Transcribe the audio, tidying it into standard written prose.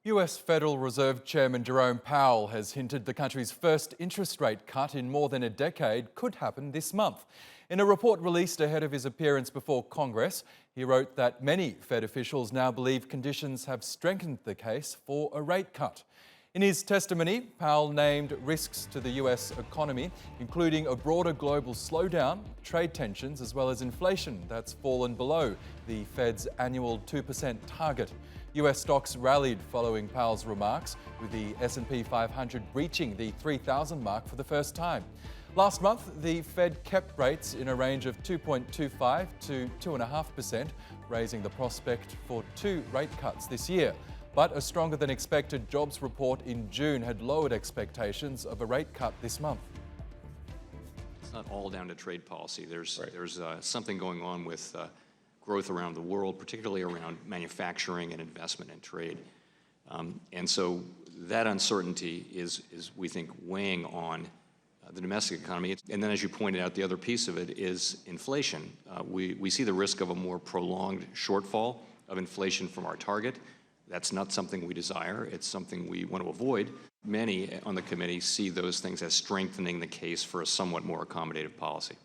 US Federal Reserve Chairman Jerome Powell has hinted the country's first interest rate cut in more than a decade could happen this month. In a report released ahead of his appearance before Congress, he wrote that many Fed officials now believe conditions have strengthened the case for a rate cut. In his testimony, Powell named risks to the US economy, including a broader global slowdown, trade tensions, as well as inflation that's fallen below the Fed's annual 2% target. US stocks rallied following Powell's remarks, with the S&P 500 breaching the 3,000 mark for the first time. Last month, the Fed kept rates in a range of 2.25 to 2.5%, raising the prospect for 2 rate cuts this year. But a stronger than expected jobs report in June had lowered expectations of a rate cut this month. It's not all down to trade policy. There's something going on with growth around the world, particularly around manufacturing and investment and trade. And so that uncertainty is we think, weighing on the domestic economy. And then, as you pointed out, the other piece of it is inflation. We see the risk of a more prolonged shortfall of inflation from our target. That's not something we desire. It's something we want to avoid. Many on the committee see those things as strengthening the case for a somewhat more accommodative policy.